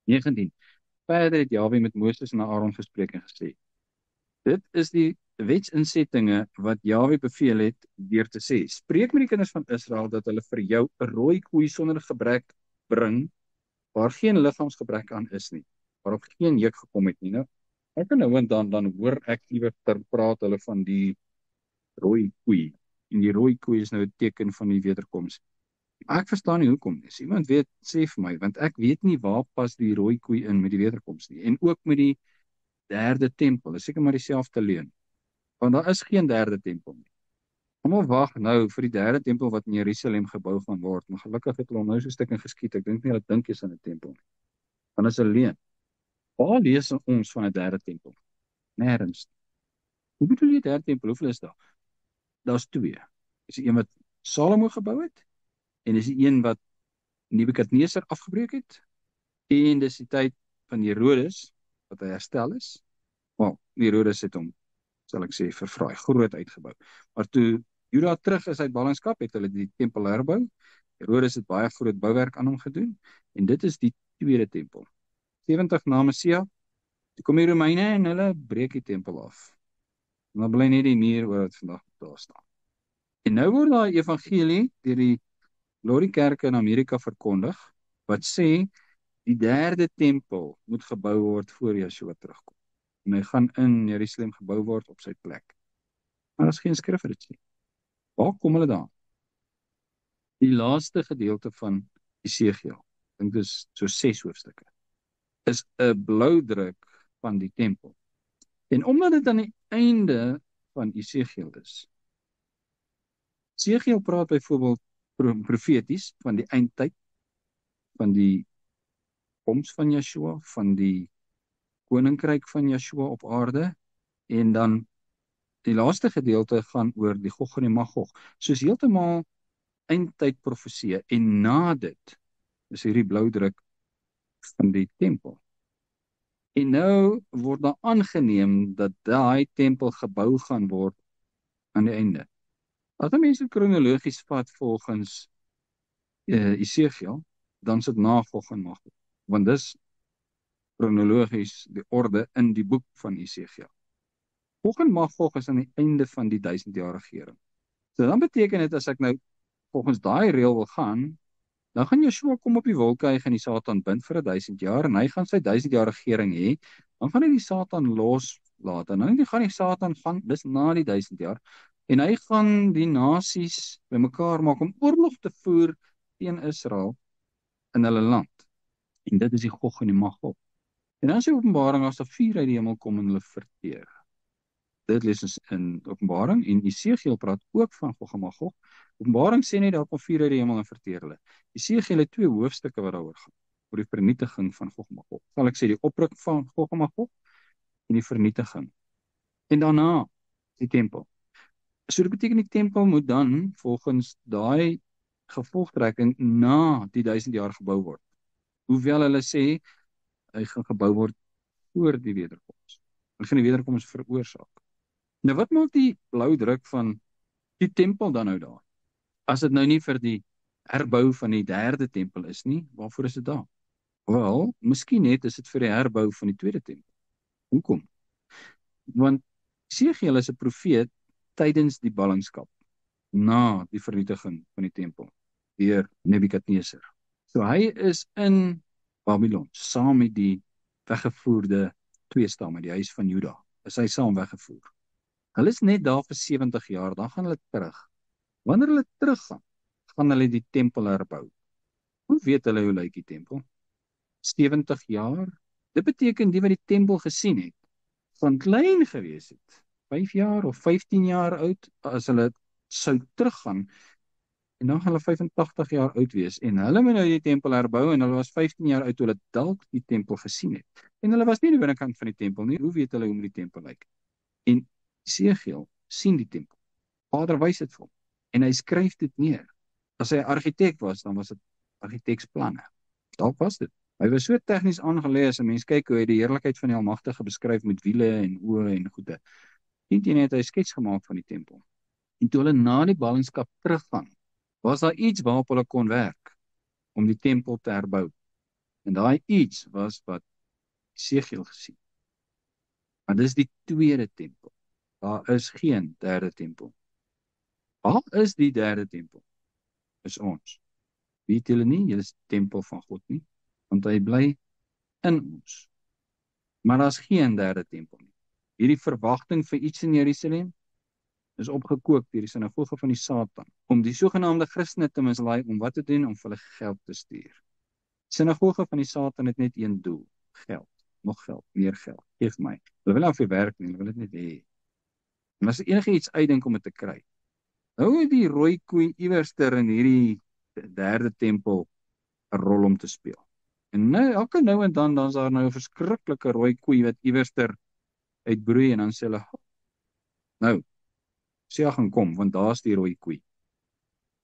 19. Verder het Jahwe met Moses en Aaron gespreek en gesê, dit is die wetsinsettinge wat Jahwe beveel het deur te sê, spreek met die kinders van Israel dat hulle vir jou 'n rooi koei sonder gebrek bring, waar geen liggaamsgebrek aan is nie, waarop geen juk gekom het nie. Nou, ek en nou en dan hoor ek iewers praat hulle van die rooi koei. En die rooi koei is nou 'n teken van die wederkoms. Ek verstaan nie hoekom nie. As iemand weet, sê vir my, want ek weet nie waar pas die rooi koei in met die wederkoms nie. En ook met die derde tempel, is seker maar dieselfde leuen. Want daar is geen derde tempel nie. Almal wag nou vir die derde tempel wat in Jerusalem gebou gaan word. Maar gelukkig het hulle hom nou so 'n stuk in geskiet. Ek dink nie hulle dink is aan 'n tempel nie. Want is 'n leuen. Waar lees ons van 'n derde tempel? Nêrens. Hoe bedoel jy derde tempel? Hoeveel is daar? Daar's twee. Is die een wat Salomo gebou het en is die een wat Nebukadneser afgebreek het, en dis die tyd van Herodes wat hy herstel is. Wel, Herodes het hom, sal ek sê, vervraai, groot uitgebou. Maar toe Juda terug is uit ballingskap, het hulle die tempel herbou. Herodes het baie groot bouwerk aan hom gedoen, en dit is die tweede tempel. 70 na Messia, toe kom die Romeine en hulle breek die tempel af. En dan bly net die muur waar dit vandag daar staan. En nou word daar 'n evangelie deur die Glory Kerke in Amerika verkondig, wat sê, die derde tempel moet gebou word voor Yeshua terugkom. En hy gaan in Jerusalem gebou word op sy plek. Maar daar is geen skrif vir dit nie. Waar kom hulle daar? Die laaste gedeelte van Esegiel, ek dink dis so 6 hoofstukke, is 'n bloudruk van die tempel. En omdat dit aan die einde van Esegiel is, Esegiel praat byvoorbeeld profeties van die eindtyd, van die koms van Yeshua, van die koninkryk van Yeshua op aarde, en dan die laaste gedeelte gaan oor die Gog en die Magog, soos heeltemal eindtyd profeseë, en na dit is hierdie bloudruk van die tempel. En nou word daar aangeneem dat daai tempel gebou gaan word aan die einde. As mense kronologies vat volgens Esegiel, dan sit na Gog en Magog, want dis kronologies die orde in die boek van Esegiel. Gog en Magog is aan die einde van die 1000-jarige regering. So dan beteken dit, as ek nou volgens daai reël wil gaan, dan gaan Yeshua kom op die wolktuig en die Satan bind vir 1000 jaar, en hy gaan sy 1000 jaar regering hê, dan gaan hy die Satan loslaat, en dan gaan die Satan gaan, dis na die 1000 jaar, en hy gaan die nasies bymekaar maak om oorlog te voer teen Israel in hulle land. En dit is die Gog en die Magog. En dan is die Openbaring, as daar vuur uit die hemel kom en hulle verteer. Dit lees ons in Openbaring, en Esegiel praat ook van Gog en Magog. Openbaring sê net daar kom vuur uit die hemel en verteer hulle. Esegiel het 2 hoofstukke wat daaroor gaan, oor die vernietiging van Gog en Magog. Sal ek sê die opruk van Gog en Magog en die vernietiging. En daarna die tempel. So dit beteken die tempel moet dan volgens daai gevolgtrekking na die 1000 jaar gebou word. Hoewel hulle sê hy gaan gebou word voor die wederkoms. Hy gaan die wederkoms veroorsaak. Nou wat maak die blou druk van die tempel dan nou daar? As dit nou nie vir die herbou van die derde tempel is nie, waarvoor is dit daar? Wel, miskien net is dit vir die herbou van die tweede tempel. Hoekom? Want Esegiel is 'n profeet tydens die ballingskap, na die vernietiging van die tempel deur Nebukadneser. So hy is in Babylon, saam met die weggevoerde 2 stamme, die huis van Juda, is hy saam weggevoer. Hulle is net daar vir 70 jaar, dan gaan hulle terug. Wanneer hulle teruggaan, gaan hulle die tempel herbou. Hoe weet hulle hoe lyk die tempel? 70 jaar? Dit beteken die wat die tempel gesien het, van klein gewees het, 5 jaar of 15 jaar oud, as hulle sou teruggaan, en dan gaan hulle 85 jaar oud wees, en hulle moet nou die tempel herbou, en hulle was 15 jaar oud toe hulle dalk die tempel gesien het. En hulle was nie aan die binnekant van die tempel nie, hoe weet hulle hoe moet die tempel lyk? En Esegiel sien die tempel. Vader wys dit vir hom, en hy skryf dit neer. As hy 'n argitek was, dan was dit argitekspanne. Dalk was dit. Hy was so tegnies aangeleë, as 'n mens kyk hoe hy die heerlikheid van die Almagtige beskryf met wiele en oë en goede. Teen het hy 'n skets gemaak van die tempel. En toe hulle na die ballingskap teruggaan, was daar iets waarop hulle kon werk om die tempel te herbou. En daai iets was wat Esegiel gesien. Maar dis die tweede tempel. Daar is geen derde tempel. Waar is die derde tempel? Is ons. Weet julle nie, julle is die tempel van God nie, want hy bly in ons. Maar daar's geen derde tempel nie. Hierdie verwagting vir iets in Jerusalem is opgekook deur die sinagoge van die Satan, om die sogenaamde Christene te mislei om wat te doen, om vir hulle geld te stuur. Die sinagoge van die Satan het net een doel, geld, nog geld, meer geld, geef my. Hulle wil nie vir werk nie, hulle wil dit net hê. En as enige iets uitdink om dit te kry, nou die rooi koei iewerster in hierdie derde tempel 'n rol om te speel. En nou, elke nou en dan is daar nou 'n verskriklike rooi koei wat iewerster uitbroei en dan sê hulle, nou, Sia gaan kom, want daar's die rooi koei.